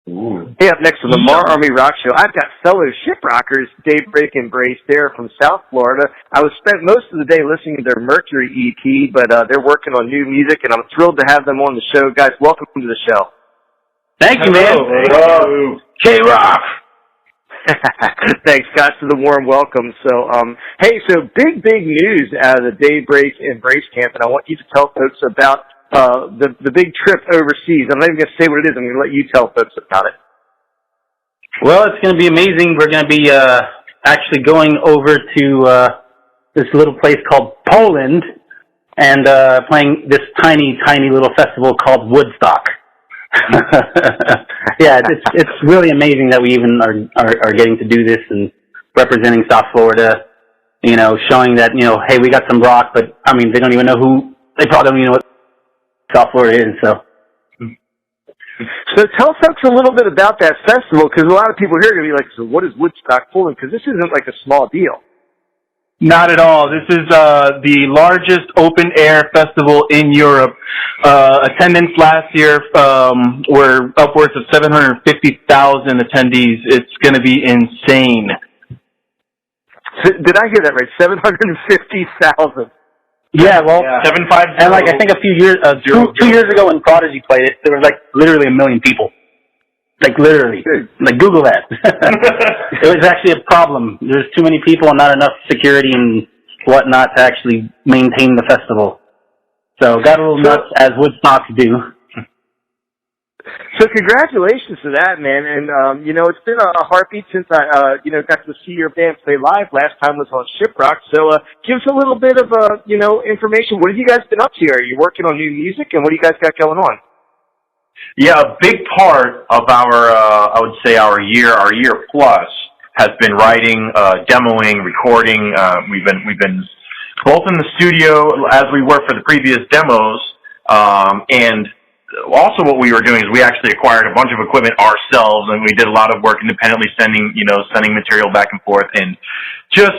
Ooh. Hey, up next on the MARR Army Rock Show, I've got fellow shiprockers, Daybreak and Embrace there from South Florida. I was spent most of the day listening to their Mercury EP, but they're working on new music, and I'm thrilled to have them on the show. Guys, welcome to the show. Thank you, man. Hello. K-Rock. Thanks, Scott, for the warm welcome. So, hey, so big news out of the Daybreak Embrace camp, and I want you to tell folks about the big trip overseas. I'm not even going to say what it is. I'm going to let you tell folks about it. Well, it's going to be amazing. We're going to be actually going over to this little place called Poland and playing this tiny little festival called Woodstock. Yeah, it's really amazing that we even are getting to do this and representing South Florida, you know, showing that, you know, hey, we got some rock, but, I mean, they don't even know they probably don't even know what South Florida is, so. So tell folks a little bit about that festival, because a lot of people here are going to be like, so what is Woodstock Poland? Because this isn't like a small deal. Not at all. This is the largest open-air festival in Europe. Attendance last year were upwards of 750,000 attendees. It's going to be insane. So, did I hear that right? 750,000. Yeah, well, 750. and like I think a few years, two years ago when Prodigy played it, there was like literally 1 million people. Like literally, like Google that. It was actually a problem. There's too many people and not enough security and whatnot to actually maintain the festival. So got a little nuts, as Woodstocks do. So congratulations to that, man. And, you know, it's been a heartbeat since I, you know, got to see your band play live. Last time was on Shiprock. So, give us a little bit of, you know, information. What have you guys been up to? Are you working on new music? And what do you guys got going on? Yeah, a big part of our, I would say our year plus has been writing, demoing, recording. We've been both in the studio as we were for the previous demos, and also what we were doing is we actually acquired a bunch of equipment ourselves, and we did a lot of work independently, sending material back and forth, and just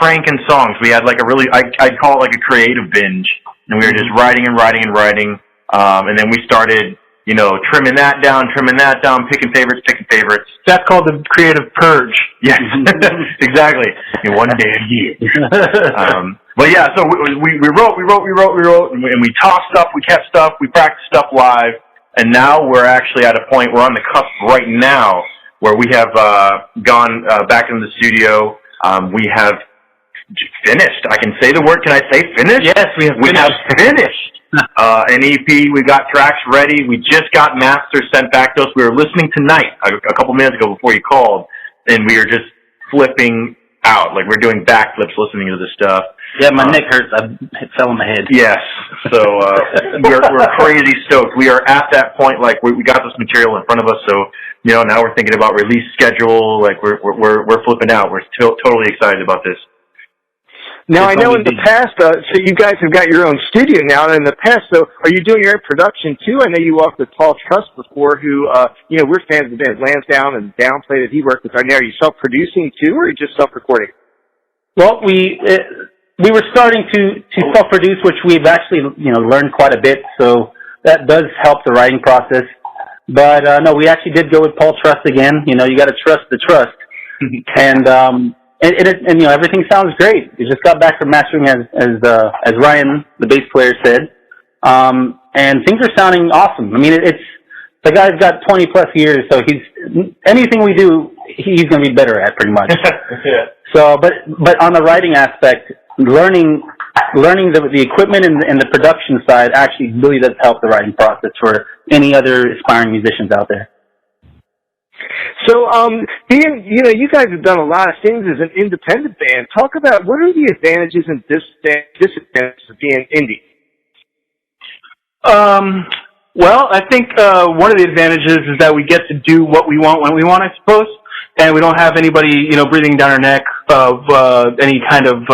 cranking songs. We had like a really, I'd call it like a creative binge, and we were just writing, and then we started, you know, trimming that down, picking favorites. That's called the creative purge. Yes, exactly. One day a year. But yeah, so we wrote, and we tossed stuff, we kept stuff, we practiced stuff live, and now we're actually at a point, we're on the cusp right now, where we have gone back into the studio. We have finished. I can say the word. Can I say finished? Yes, we have finished. An EP, we got tracks ready. We just got masters sent back to us. We were listening tonight, a couple minutes ago before you called, and we were just flipping out. Like, we're doing backflips listening to this stuff. Yeah, my neck hurts. I fell on my head. Yes. So, we're crazy stoked. We are at that point, like, we got this material in front of us, so, you know, now we're thinking about release schedule. Like, we're flipping out. We're totally excited about this. Now, I know in the past, so you guys have got your own studio now, and in the past, so are you doing your own production too? I know you worked with Paul Truss before, who, you know, we're fans of the band Lansdowne and Downplay that he worked with right now. Are you self-producing too, or are you just self-recording? Well, we were starting to self-produce, which we've actually, you know, learned quite a bit, so that does help the writing process. But, no, we actually did go with Paul Truss again. You know, you gotta trust the trust. And you know, everything sounds great. We just got back from mastering as Ryan, the bass player, said. And things are sounding awesome. I mean, the guy's got 20 plus years, so anything we do, he's going to be better at pretty much. Yeah. So, but on the writing aspect, learning the equipment and the production side actually really does help the writing process for any other aspiring musicians out there. So, being, you know, you guys have done a lot of things as an independent band. Talk about what are the advantages and disadvantages of being indie? Well, I think one of the advantages is that we get to do what we want when we want, I suppose, and we don't have anybody, you know, breathing down our neck of any kind of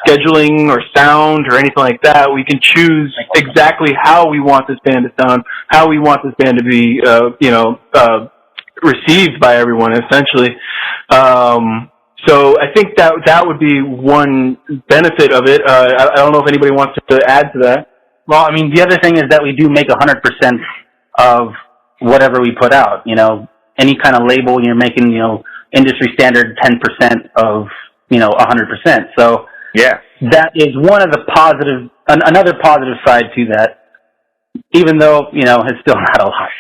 scheduling or sound or anything like that. We can choose exactly how we want this band to sound, how we want this band to be, you know, received by everyone, essentially. So I think that would be one benefit of it. I don't know if anybody wants to add to that. Well, I mean, the other thing is that we do make 100% of whatever we put out. You know, any kind of label, you're making, industry standard 10% of, 100%. So yeah, that is one of the another positive side to that. Even though, it's still not a lot.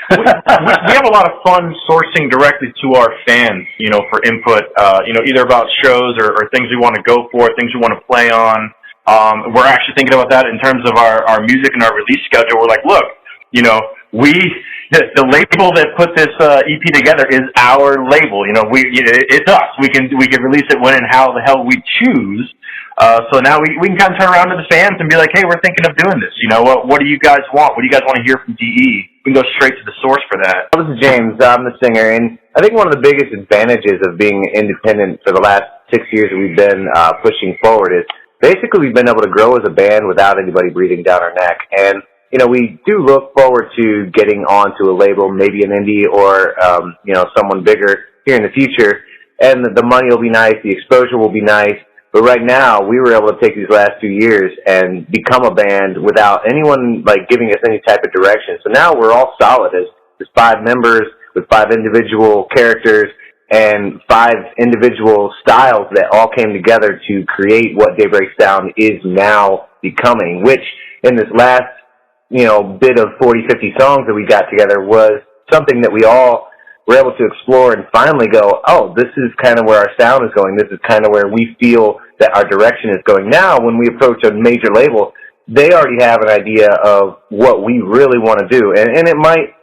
we have a lot of fun sourcing directly to our fans, for input, either about shows or things we want to go for, things we want to play on. We're actually thinking about that in terms of our music and our release schedule. We're like, look, the label that put this EP together is our label. It's us. We can release it when and how the hell we choose. So now we can kind of turn around to the fans and be like, hey, we're thinking of doing this. What do you guys want? What do you guys want to hear from DE? We can go straight to the source for that. This is James. I'm the singer, and I think one of the biggest advantages of being independent for the last 6 years that we've been pushing forward is basically we've been able to grow as a band without anybody breathing down our neck. And we do look forward to getting onto a label, maybe an indie or someone bigger here in the future. And the money will be nice, the exposure will be nice. But right now, we were able to take these last 2 years and become a band without anyone giving us any type of direction. So now we're all solid as 5 members with 5 individual characters and 5 individual styles that all came together to create what Daybreak Sound is now becoming, which in this last, bit of 40, 50 songs that we got together was something that we all were able to explore and finally go, oh, this is kind of where our sound is going. This is kind of where we feel that our direction is going. Now, when we approach a major label, they already have an idea of what we really want to do. And it might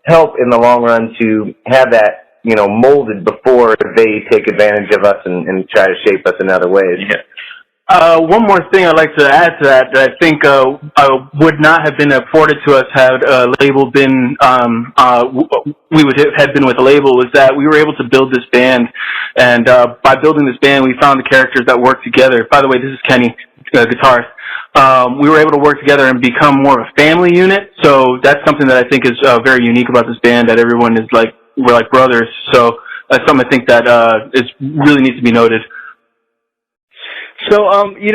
help in the long run to have that, molded before they take advantage of us and try to shape us in other ways. Yeah. One more thing I'd like to add to that I think would not have been afforded to us had a label been we would have been with a label was that we were able to build this band, and by building this band we found the characters that work together. By the way, this is Kenny, guitarist. We were able to work together and become more of a family unit, so that's something that I think is very unique about this band, that everyone is we're like brothers. So that's something I think that really needs to be noted. So, you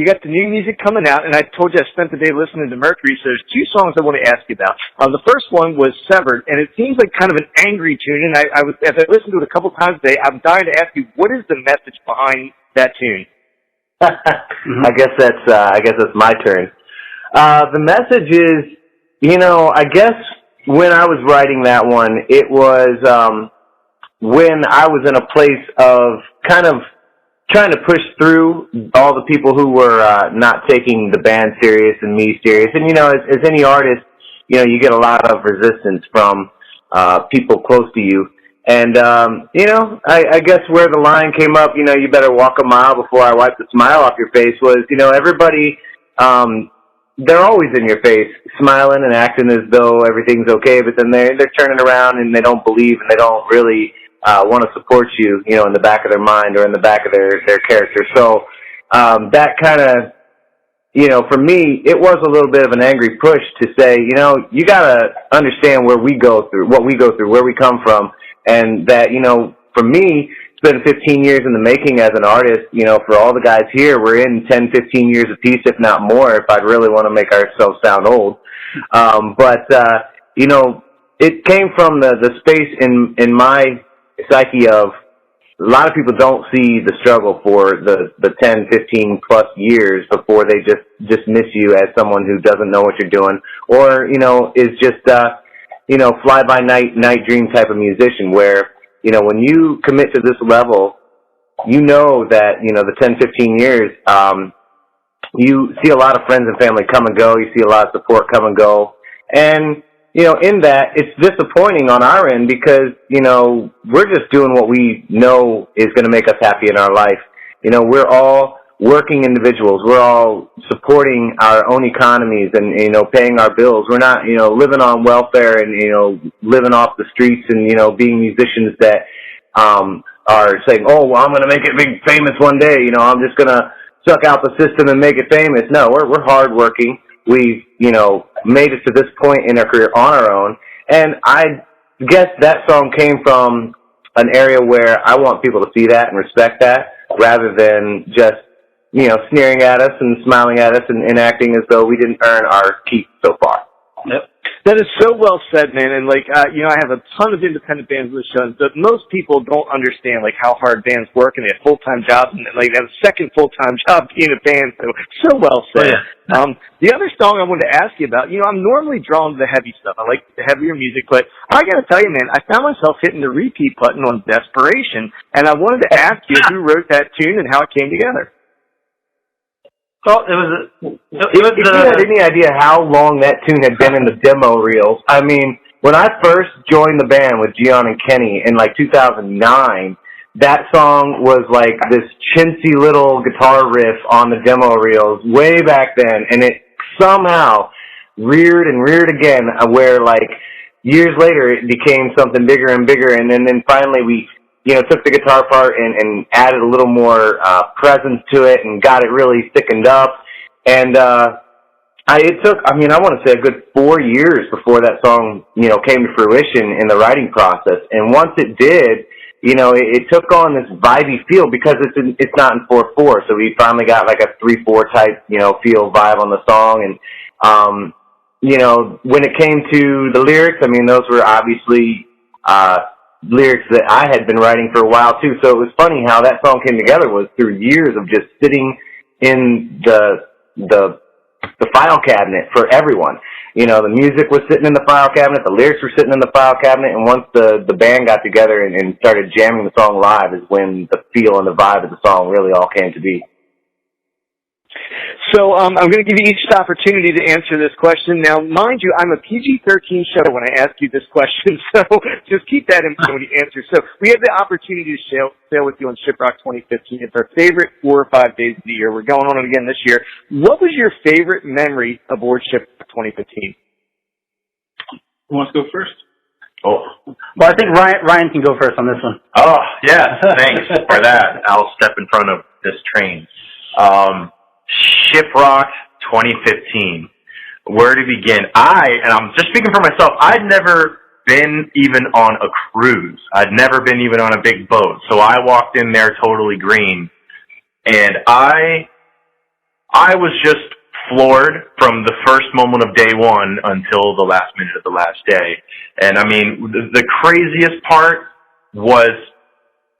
got the new music coming out, and I told you I spent the day listening to Mercury, so there's 2 songs I want to ask you about. The first one was Severed, and it seems like kind of an angry tune, and as I listened to it a couple times today, I'm dying to ask you, what is the message behind that tune? I guess that's my turn. The message is, I guess when I was writing that one, it was, when I was in a place of kind of trying to push through all the people who were not taking the band serious and me serious. And, as any artist, you get a lot of resistance from people close to you. And, I guess where the line came up, you better walk a mile before I wipe the smile off your face was, everybody, they're always in your face, smiling and acting as though everything's okay, but then they're turning around and they don't believe and they don't really want to support you, in the back of their mind or in the back of their character. So that kind of, for me, it was a little bit of an angry push to say, you got to understand where we go through, what we go through, where we come from, and that, for me, it's been 15 years in the making as an artist. For all the guys here, we're in 10, 15 years apiece, if not more, if I'd really want to make ourselves sound old. But it came from the space in my psyche of a lot of people don't see the struggle for the 10, 15 plus years before they just dismiss you as someone who doesn't know what you're doing, or, is just, fly by night dream type of musician where, when you commit to this level, that, the 10, 15 years, you see a lot of friends and family come and go, you see a lot of support come and go, and in that, it's disappointing on our end because, we're just doing what we know is going to make us happy in our life. We're all working individuals. We're all supporting our own economies and, paying our bills. We're not, living on welfare and, living off the streets and, being musicians that are saying, oh, well, I'm going to make it big famous one day. I'm just going to suck out the system and make it famous. No, we're hardworking. We've, made it to this point in our career on our own. And I guess that song came from an area where I want people to see that and respect that rather than just, sneering at us and smiling at us and acting as though we didn't earn our keep so far. Yep. That is so well said, man. And like, I have a ton of independent bands with the show, but most people don't understand like how hard bands work, and they have full-time jobs, and like they have a second full-time job being a band. So well said. Oh, yeah. The other song I wanted to ask you about, I'm normally drawn to the heavy stuff. I like the heavier music, but I got to tell you, man, I found myself hitting the repeat button on Desperation, and I wanted to ask you who wrote that tune and how it came together. Well, if you had any idea how long that tune had been in the demo reels, I mean, when I first joined the band with Gian and Kenny in like 2009, that song was like this chintzy little guitar riff on the demo reels way back then, and it somehow reared and reared again, where like years later it became something bigger and bigger, and then finally we took the guitar part and added a little more presence to it and got it really thickened up. And it took, I want to say a good 4 years before that song, came to fruition in the writing process. And once it did, it took on this vibey feel because it's not in 4/4. So we finally got like a 3/4 type, feel vibe on the song. And, when it came to the lyrics, those were obviously lyrics that I had been writing for a while too. So it was funny how that song came together was through years of just sitting in the file cabinet for everyone. The music was sitting in the file cabinet, the lyrics were sitting in the file cabinet, and once the band got together and started jamming the song live is when the feel and the vibe of the song really all came to be. So I'm going to give you each the opportunity to answer this question. Now, mind you, I'm a PG-13 show when I ask you this question, so just keep that in mind when you answer. So we have the opportunity to sail with you on Shiprock 2015. It's our favorite 4 or 5 days of the year. We're going on it again this year. What was your favorite memory aboard Shiprock 2015? Who wants to go first? Oh. Well, I think Ryan can go first on this one. Oh, yeah. Thanks for that. I'll step in front of this train. Shiprock 2015. Where to begin? And I'm just speaking for myself, I'd never been even on a cruise. I'd never been even on a big boat. So I walked in there totally green. And I was just floored from the first moment of day one until the last minute of the last day. And the craziest part was,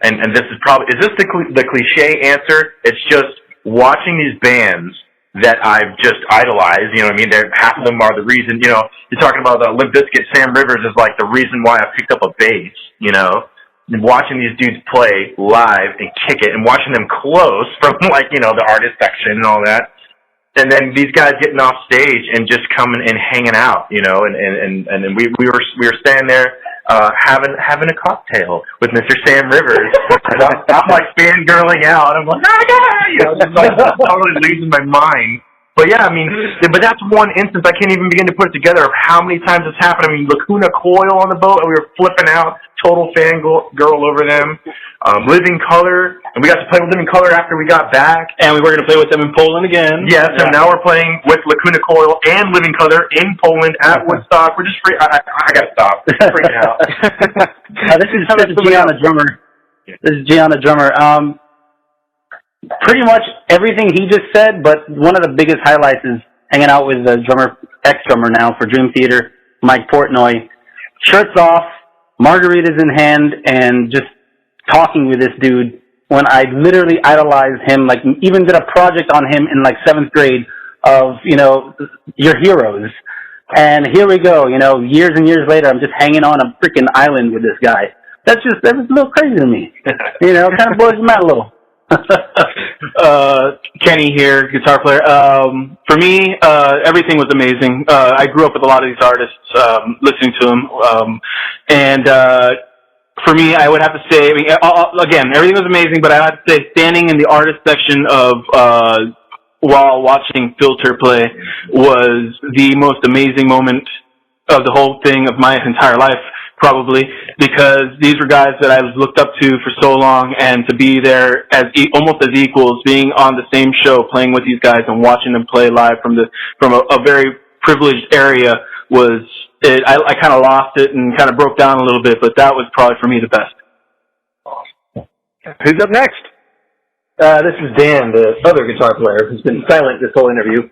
and this is this the cliche answer? It's just watching these bands that I've just idolized, half of them are the reason, you're talking about Limp Bizkit, Sam Rivers is like the reason why I picked up a bass, and watching these dudes play live and kick it, and watching them close from the artist section and all that, and then these guys getting off stage and just coming and hanging out, and we were standing there, having a cocktail with Mr. Sam Rivers. I'm like fangirling out. I'm like, just like totally losing my mind. But yeah, but that's one instance. I can't even begin to put it together of how many times it's happened. Lacuna Coil on the boat, and we were flipping out, total fangirl over them. Living Color, and we got to play with Living Color after we got back. And we were going to play with them in Poland again. Yes, and now we're playing with Lacuna Coil and Living Color in Poland at Woodstock. We're just I got to stop. Freaking out. This is Gian, the drummer. This is Gian, the drummer. Pretty much everything he just said, but one of the biggest highlights is hanging out with the drummer, ex-drummer now for Dream Theater, Mike Portnoy. Shirts off, margaritas in hand, and just talking with this dude when I literally idolized him, like even did a project on him in like 7th grade of, your heroes. And here we go, years and years later, I'm just hanging on a freaking island with this guy. That was a little crazy to me. Kind of blows him out a little. Kenny here, guitar player. For me, everything was amazing. I grew up with a lot of these artists, listening to them. And for me, I would have to say, again, everything was amazing, but I have to say standing in the artist section of, while watching Filter play was the most amazing moment of the whole thing of my entire life, probably, because these were guys that I looked up to for so long, and to be there as almost as equals, being on the same show, playing with these guys and watching them play live from a very privileged area was, I kind of lost it and kind of broke down a little bit, but that was probably for me the best. Who's up next? This is Dan, the other guitar player who's been silent this whole interview.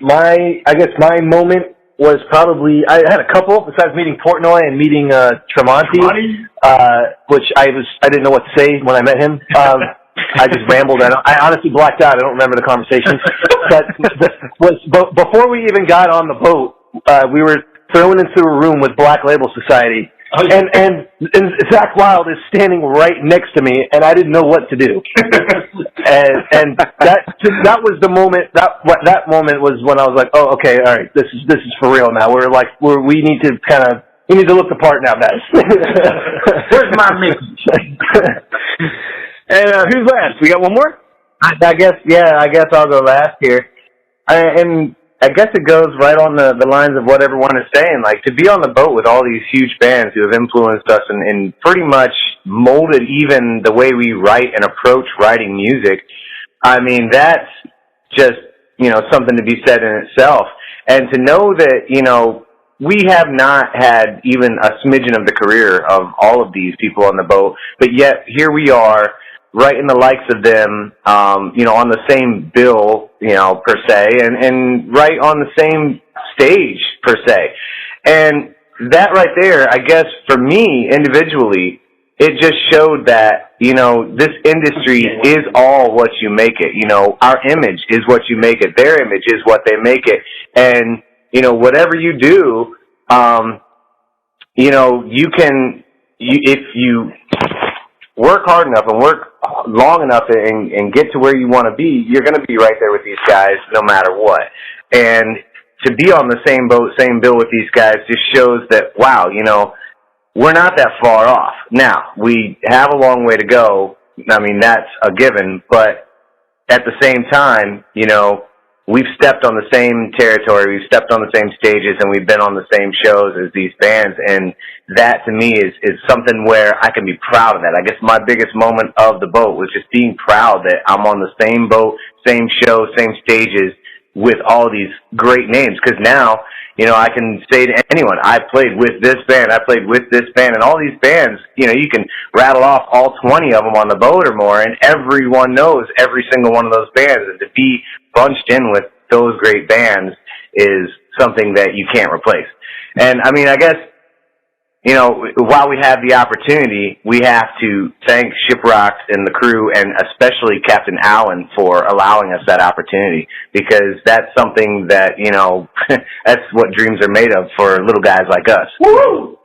My moment was probably, I had a couple besides meeting Portnoy and meeting Tremonti, which I didn't know what to say when I met him. I just rambled. I honestly blacked out. I don't remember the conversation. But before we even got on the boat, we were thrown into a room with Black Label Society. And Zach Wilde is standing right next to me, and I didn't know what to do. and that was the moment. That moment was when I was like, oh, okay, all right, this is for real now. We need to look the part now, guys. Where's my Mickey? And who's last? We got one more? I guess I'll go last here. And I guess it goes right on the lines of what everyone is saying. Like, to be on the boat with all these huge bands who have influenced us and pretty much molded even the way we write and approach writing music, I mean, that's just, something to be said in itself. And to know that, we have not had even a smidgen of the career of all of these people on the boat, but yet here we are, right in the likes of them, on the same bill, per se, and right on the same stage, per se. And that right there, I guess, for me, individually, it just showed that, this industry is all what you make it. Our image is what you make it. Their image is what they make it. And, whatever you do, if you work hard enough and work long enough and get to where you want to be, you're going to be right there with these guys no matter what. And to be on the same boat, same bill with these guys just shows that, wow, we're not that far off. Now, we have a long way to go. I mean, that's a given. But at the same time, we've stepped on the same territory, we've stepped on the same stages, and we've been on the same shows as these bands, and that to me is something where I can be proud of that. I guess my biggest moment of the boat was just being proud that I'm on the same boat, same show, same stages with all these great names, because now, I can say to anyone, I played with this band, I played with this band, and all these bands, you can rattle off all 20 of them on the boat or more, and everyone knows every single one of those bands, and to be bunched in with those great bands is something that you can't replace. And, I mean, I guess, while we have the opportunity, we have to thank Shiprock and the crew, and especially Captain Allen, for allowing us that opportunity, because that's something that, that's what dreams are made of for little guys like us. Woo!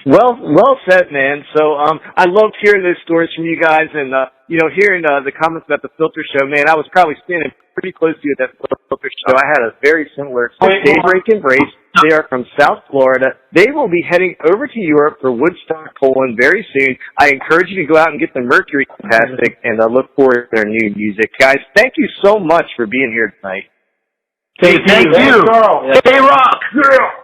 Well said, man. So, I loved hearing those stories from you guys, and, hearing the comments about the Filter Show, man, I was probably standing pretty close to you at that Filter Show. I had a very similar experience. Daybreak Embrace. They are from South Florida. They will be heading over to Europe for Woodstock, Poland very soon. I encourage you to go out and get the Mercury Fantastic, and I look forward to their new music. Guys, thank you so much for being here tonight. Thank you. Carl. Hey, Rock. Yeah.